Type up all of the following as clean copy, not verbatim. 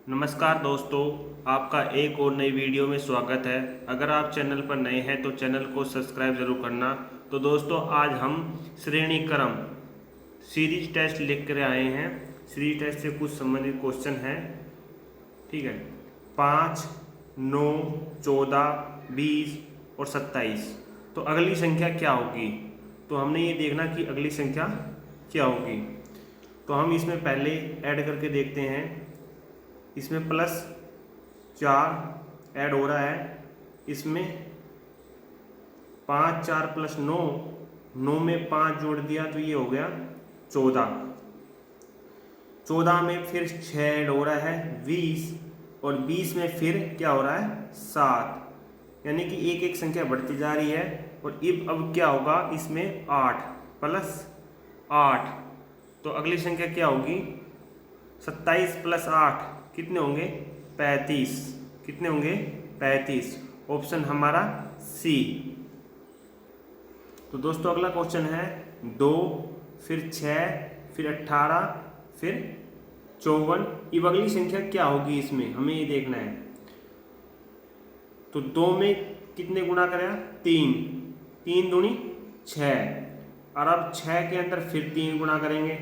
नमस्कार दोस्तों, आपका एक और नई वीडियो में स्वागत है। अगर आप चैनल पर नए हैं तो चैनल को सब्सक्राइब जरूर करना। तो दोस्तों, आज हम श्रेणी क्रम सीरीज टेस्ट लेकर आए हैं। सीरीज टेस्ट से कुछ संबंधित क्वेश्चन हैं, ठीक है। 5, 9, 14, 20 और 27। तो अगली संख्या क्या होगी? तो हमने ये देखना कि अगली संख्या क्या होगी। तो हम इसमें पहले ऐड करके देखते हैं। इसमें +4 ऐड हो रहा है। इसमें 5, 4 + 9, 9 में 5 जोड़ दिया तो ये हो गया 14। 14 में फिर 6 ऐड हो रहा है 20, और 20 में फिर क्या हो रहा है 7। यानी कि एक एक संख्या बढ़ती जा रही है। और अब क्या होगा इसमें 8 + 8। तो अगली संख्या क्या होगी? 27 + 8 कितने होंगे? 35। कितने होंगे? 35। ऑप्शन हमारा सी। तो दोस्तों, अगला क्वेश्चन है 2, फिर 6, फिर 18, फिर 54। अब अगली संख्या क्या होगी इसमें हमें ये देखना है। तो 2 में कितने गुणा करेगा? 3। 3 दूनी 6। और अब 6 के अंदर फिर 3 गुणा करेंगे।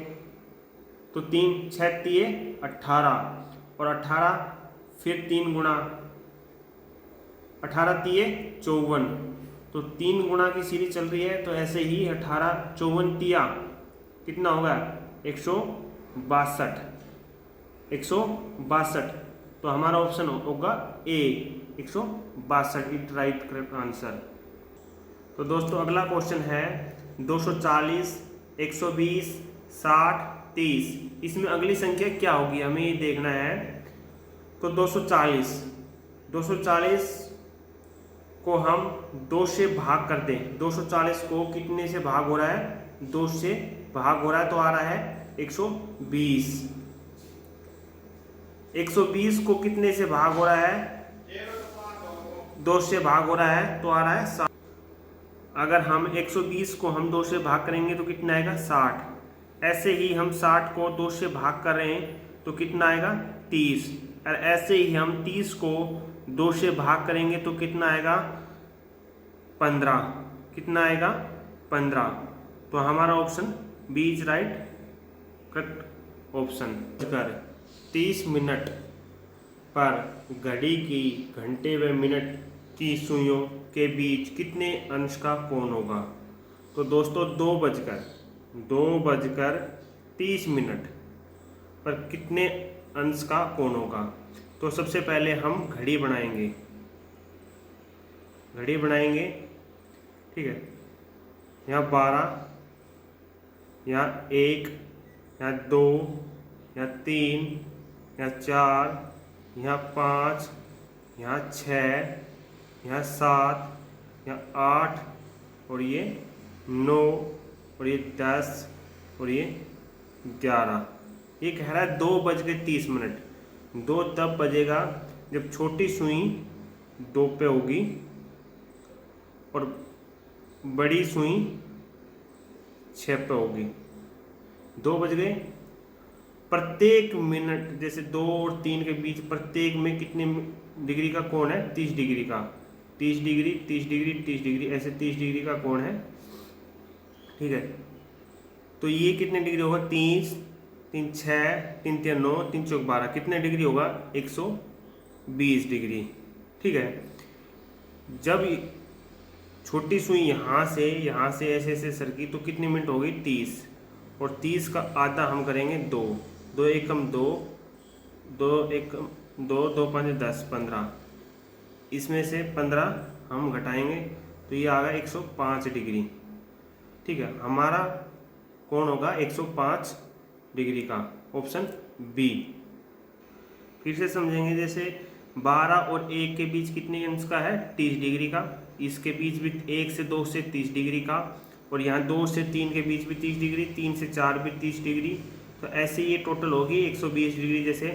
तो 3 6 तिये 18, और 18 फिर 3 गुणा 18 तिये 54। तो 3 गुणा की सीरीज चल रही है। तो ऐसे ही 18 54 तिया कितना होगा? 162। 162। तो हमारा ऑप्शन होगा ए, 162 इट राइट करेक्ट आंसर। तो दोस्तों, अगला क्वेश्चन है 240, 120, 60, 30। इसमें अगली संख्या क्या होगी हमें ये देखना है। तो 240 को हम 2 से भाग कर दें। 240 को कितने से भाग हो रहा है? 2 से भाग हो रहा है तो आ रहा है 120। 120 को कितने से भाग हो रहा है? 2 से भाग हो रहा है तो आ रहा है 60। अगर हम 120 को हम 2 से भाग करेंगे तो कितना आएगा? 60। ऐसे ही हम 60 को 2 से भाग कर रहे हैं तो कितना आएगा? 30। और ऐसे ही हम 30 को 2 से भाग करेंगे तो कितना आएगा? 15। कितना आएगा? 15। तो हमारा option B is right correct option. 30 minute पर घड़ी की घंटे व मिनट की सुइयों के बीच कितने अंश का कोण होगा? तो दोस्तों, 2:30 पर कितने अंश का कोण होगा? तो सबसे पहले हम घड़ी बनाएंगे। ठीक है। यहाँ 12, यहाँ 1, यहाँ 2, यहाँ 3, यहाँ 4, यहाँ 5, यहाँ 6, यहाँ 7, यहाँ 8, और ये 9, और ये 10, और ये 11। ये कह रहा है 2:30। 2 तब बजेगा जब छोटी सुई 2 पे होगी और बड़ी सुई 6 पे होगी। 2 बज गए। प्रत्येक मिनट, जैसे 2 और 3 के बीच प्रत्येक में कितने डिग्री का कोण है? 30 डिग्री का। 30 डिग्री, 30 डिग्री, 30 डिग्री, ऐसे 30 डिग्री का कोण है, ठीक है। तो ये कितने डिग्री होगा? 30, 3 6, 3 3 9, 3 4 12, कितने डिग्री होगा? 120 डिग्री, ठीक है। जब छोटी सुई यहाँ से ऐसे ऐसे सरकी तो कितनी मिनट हो गई? 30। और 30 का आधा हम करेंगे 2। 2 एकम 2, 2 एकम 2, 2 5 10, 15। इसमें से 15 हम घटाएंगे तो ये आ गया 105 डिग्री, ठीक है। हमारा कोण होगा 105 डिग्री का, ऑप्शन बी। फिर से समझेंगे। जैसे 12 और 1 के बीच कितने अंश का है? 30 डिग्री का। इसके बीच भी 1 से 2 से 30 डिग्री का, और यहाँ 2 से 3 के बीच भी 30 डिग्री, 3 से 4 भी 30 डिग्री। तो ऐसे ये टोटल होगी 120 डिग्री। जैसे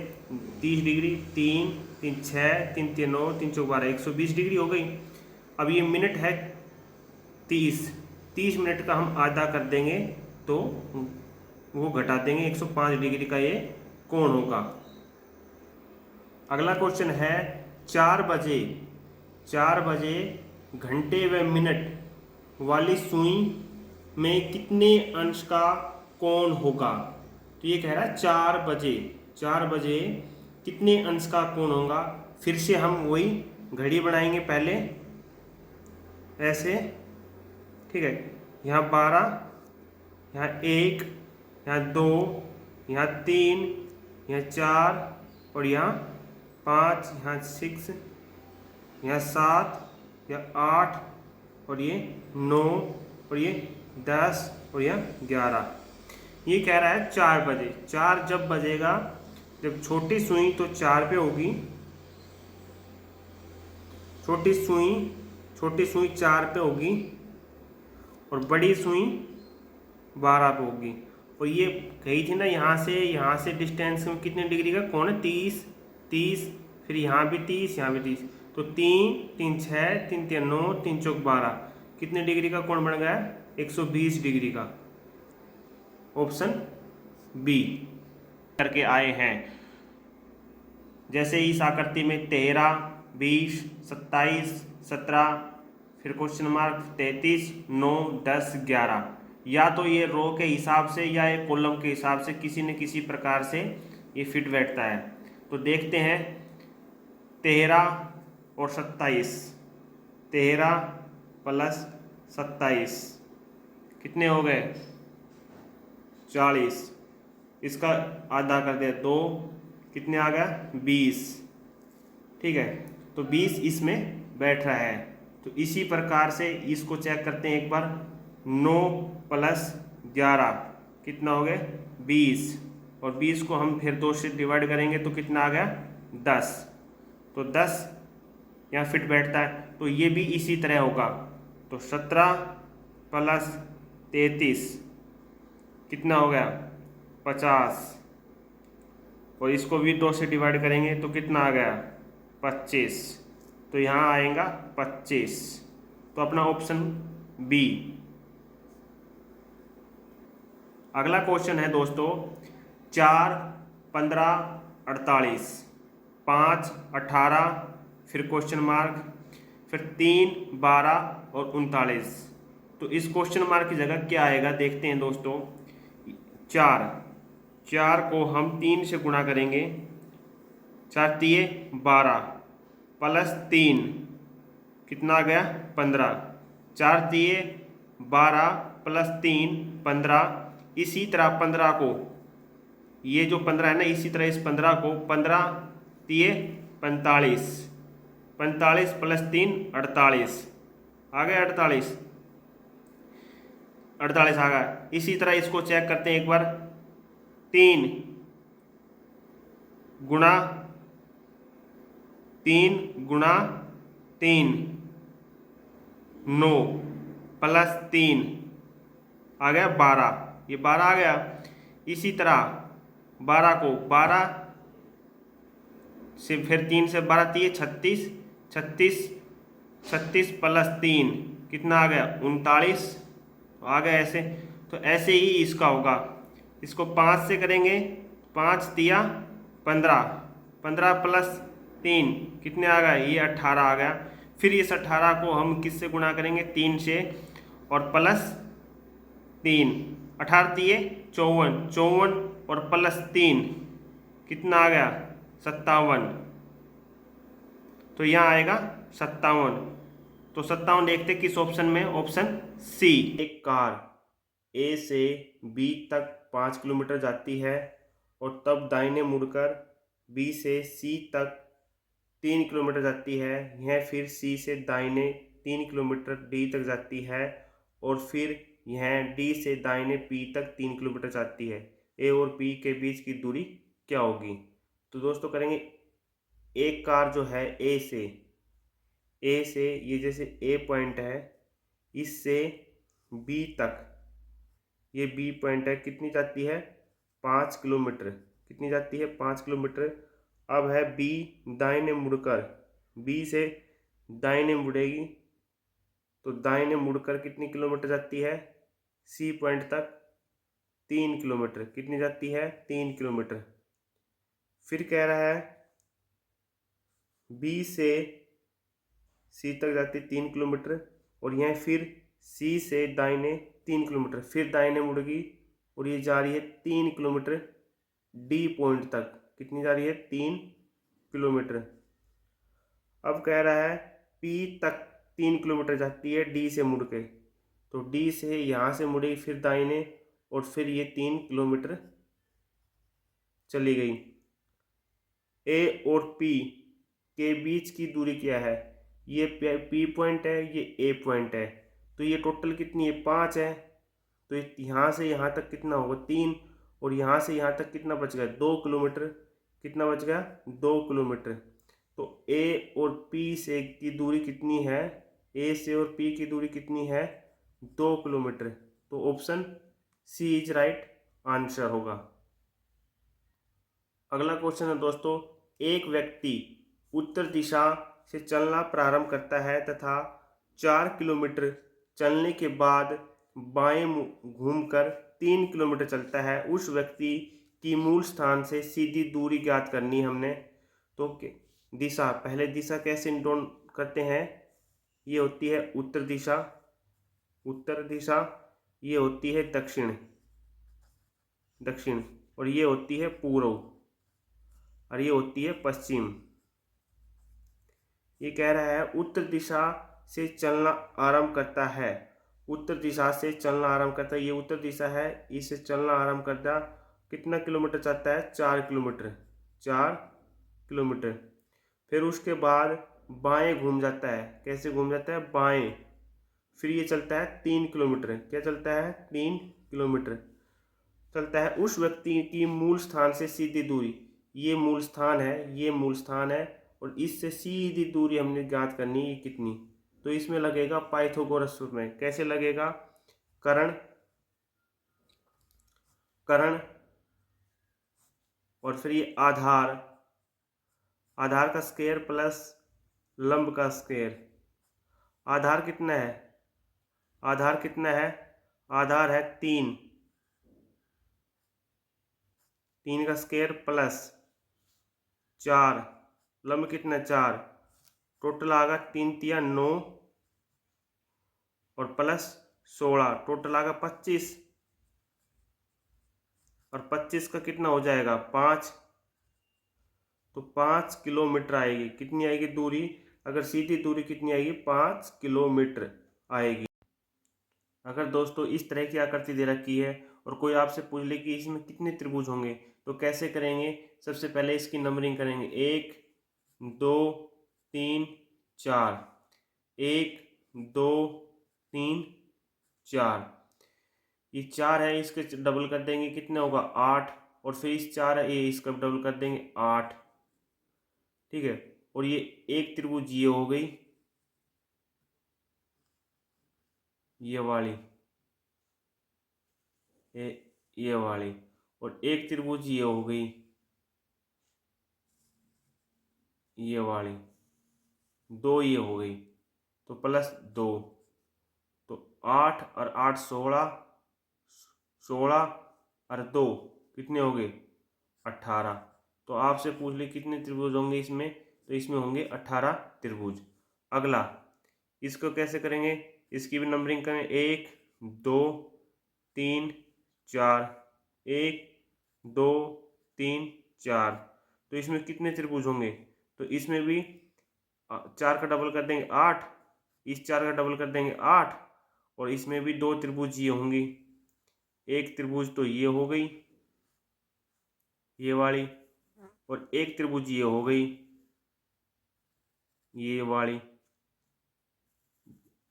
30 डिग्री, 3 3 6, 3 3 9, 3 4 12, 120 डिग्री हो गई। अब ये मिनट है 30 मिनट का हम आधा कर देंगे तो वो घटा देंगे, 105 डिग्री का ये कोण होगा। अगला क्वेश्चन है 4 बजे, 4 बजे घंटे व मिनट वाली सुई में कितने अंश का कोण होगा। तो ये कह रहा है 4 बजे, 4 बजे कितने अंश का कोण होगा। फिर से हम वही घड़ी बनाएंगे पहले ऐसे, ठीक है। यहाँ 12, यहाँ 1, यहाँ 2, यहाँ 3, यहाँ 4 और यहाँ 5, यहाँ 6, यहाँ 7, यहाँ 8 और ये 9 और ये 10 और यहाँ 11। ये कह रहा है 4 बजे, 4 जब बजेगा, जब छोटी सुई तो 4 पे होगी, छोटी सुई 4 पे होगी और बड़ी सुई 12 पे होगी। और ये कही थी ना यहाँ से डिस्टेंस में कितने डिग्री का कोण है, 30, 30, फिर यहाँ भी 30, यहाँ भी 30, तो 3, 3, 6, 3, 3, 9, 3, 4, 12, कितने डिग्री का कोण बन गया, 120 डिग्री का। ऑप्शन बी करके आए हैं। जैसे इस आकृति में 13, 20, 27, 17, फिर क्वेश्चन मार्क 33, 9, 10, 11, या तो ये रो के हिसाब से या ये कॉलम के हिसाब से किसी न किसी प्रकार से ये फिट बैठता है। तो देखते हैं 13 और 27, 13 प्लस 27 कितने हो गए, 40, इसका आधा कर दे 2, कितने आ गया, 20, ठीक है। तो 20 इसमें बैठ रहा है। तो इसी प्रकार से इसको चेक करते हैं एक बार, 9 प्लस 11 कितना हो गया, 20, और 20 को हम फिर 2 से डिवाइड करेंगे तो कितना आ गया, 10, तो 10 यहाँ फिट बैठता है। तो ये भी इसी तरह होगा। तो 17 प्लस 33 कितना हो गया, 50, और इसको भी 2 से डिवाइड करेंगे तो कितना आ गया, 25, तो यहाँ आएगा 25। तो अपना ऑप्शन बी। अगला क्वेश्चन है दोस्तों 4, 15, 48, 5, 18, फिर क्वेश्चन मार्क, फिर 3, 12 और 39। तो इस क्वेश्चन मार्क की जगह क्या आएगा, देखते हैं दोस्तों। 4 को हम 3 से गुणा करेंगे, 4 तिये 12 प्लस 3 कितना आ गया, 15, 4 तिये 12 प्लस 3 15। इसी तरह 15 को, ये जो 15 है ना, इसी तरह इस 15 को 15 तिये 45, 45 प्लस 3 48, आ गया 48, 48 आ गया। इसी तरह इसको चेक करते हैं एक बार, 3 गुणा 3 गुणा 3 9 प्लस 3 आ गया 12, ये 12 आ गया। इसी तरह 12 को 12 से फिर 3 से 12 तिये 36, 36, 36 प्लस 3 कितना आ गया, 39 आ गया ऐसे। तो ऐसे ही इसका होगा, इसको 5 से करेंगे, 5 तिया 15, 15 प्लस 3 कितने आ गए, ये 18 आ गया। फिर इस 18 को हम किससे गुणा करेंगे, 3 से, और प्लस 3, 18 तिये 54, 54 और प्लस 3 कितना आ गया, 57, तो यहाँ आएगा 57। तो 57 देखते किस ऑप्शन में, ऑप्शन सी। एक कार ए से बी तक 5 किलोमीटर जाती है और तब दाहिने मुड़कर बी से सी तक 3 किलोमीटर जाती है। यह फिर सी से दाहिने 3 किलोमीटर डी तक जाती है और फिर यह डी से दाहिने पी तक 3 किलोमीटर जाती है। ए और पी के बीच की दूरी क्या होगी। तो दोस्तों करेंगे, एक कार जो है ए से ये जैसे ए पॉइंट है, इससे बी तक, ये बी पॉइंट है, कितनी जाती है, 5 किलोमीटर, कितनी जाती है, 5 किलोमीटर। अब है बी दाहिने मुड़कर, बी से दाहिने मुड़ेगी तो दाहिने मुड़कर कितनी किलोमीटर जाती है, सी पॉइंट तक 3 किलोमीटर, कितनी जाती है, 3 किलोमीटर। फिर कह रहा है बी से सी तक जाती है 3 किलोमीटर, और यहाँ फिर सी से दाहिने 3 किलोमीटर, फिर दाहिने मुड़ गई और ये जा रही है 3 किलोमीटर डी पॉइंट तक। कितनी जा रही है? 3 किलोमीटर। अब कह रहा है पी तक 3 किलोमीटर जाती है डी से मुड़ के, तो डी से यहाँ से मुड़ी फिर दाहिने और फिर ये 3 किलोमीटर चली गई। ए और पी के बीच की दूरी क्या है? ये पी पॉइंट है, ये ए पॉइंट है, तो ये टोटल कितनी है? 5 है। तो यहाँ से यहाँ तक कितना होगा? 3, और यहाँ से यहाँ तक कितना बच गया? 2 किलोमीटर। कितना बच गया? 2 किलोमीटर। तो ए और पी से की दूरी कितनी है? ए से और पी की दूरी कितनी है? 2 किलोमीटर। तो option C is right answer होगा। अगला क्वेश्चन है दोस्तों, एक व्यक्ति उत्तर दिशा से चलना प्रारंभ करता है तथा 4 किलोमीटर चलने के बाद बाएं घूमकर 3 किलोमीटर चलता है। उस व्यक्ति की मूल स्थान से सीधी दूरी ज्ञात करनी हमने। तो दिशा, पहले दिशा कैसे नोट करते हैं? ये होती है उत्तर दिशा, उत्तर दिशा, ये होती है दक्षिण, दक्षिण, और ये होती है पूर्व, और ये होती है पश्चिम। ये कह रहा है उत्तर दिशा से चलना आरंभ करता है, उत्तर दिशा से चलना आरंभ करता है, ये उत्तर दिशा है, इससे चलना आरंभ करता। कितना किलोमीटर चलता है? 4 किलोमीटर, 4 किलोमीटर। फिर उसके बाद बाएं घूम जाता है। कैसे घूम जाता है? बाएं। फिर ये चलता है 3 किलोमीटर। क्या चलता है? 3 किलोमीटर चलता है। उस व्यक्ति की मूल स्थान से सीधी दूरी, ये मूल स्थान है, ये मूल स्थान है, और इससे सीधी दूरी हमने ज्ञात करनी है कितनी। तो इसमें लगेगा पाइथागोरस सूत्र में। कैसे लगेगा? कर्ण, कर्ण, और फिर ये आधार, आधार का स्क्वायर प्लस लंब का स्क्वायर। आधार कितना है? आधार कितना है? आधार है 3, 3 का स्क्वायर प्लस 4, लंब कितना? 4, टोटल आगा 3 तिया 9 और प्लस 16, टोटल आगा 25, और 25 का कितना हो जाएगा? 5। तो 5 किलोमीटर आएगी। कितनी आएगी दूरी? अगर सीधी दूरी कितनी आएगी? 5 किलोमीटर आएगी। अगर दोस्तों इस तरह की आकृति दे रखी है और कोई आपसे पूछ ले कि इसमें कितने त्रिभुज होंगे, तो कैसे करेंगे? सबसे पहले इसकी नंबरिंग करेंगे, 1 2 3 4, 1 2 3 4। ये 4 है, इसके डबल कर देंगे, कितना होगा? 8, और फिर इस 4 है, ये इसका डबल कर देंगे, 8। ठीक है, और ये एक त्रिभुज ये हो गई, ये वाली, ये वाली, और एक त्रिभुज ये हो गई, ये वाली, 2 ये हो गई, तो प्लस 2। तो 8 और 8 16, 16 और 2 कितने हो गए? 18। तो आपसे पूछ ले कितने त्रिभुज होंगे इसमें, तो इसमें होंगे 18 त्रिभुज। अगला, इसको कैसे करेंगे? इसकी भी नंबरिंग करें, 1 2 3 4, 1 2 3 4। तो इसमें कितने त्रिभुज होंगे? तो इसमें भी 4 का डबल कर देंगे 8, इस 4 का डबल कर देंगे 8, और इसमें भी 2 त्रिभुज ये होंगी। एक त्रिभुज तो ये हो गई, ये वाली, और एक त्रिभुज ये हो गई, ये वाली,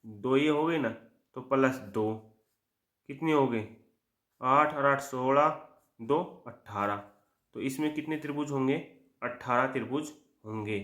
2 ये हो गई ना, तो प्लस 2, कितने हो गए? 8 और 8 16, 2 18। तो इसमें कितने त्रिभुज होंगे? 18 त्रिभुज होंगे।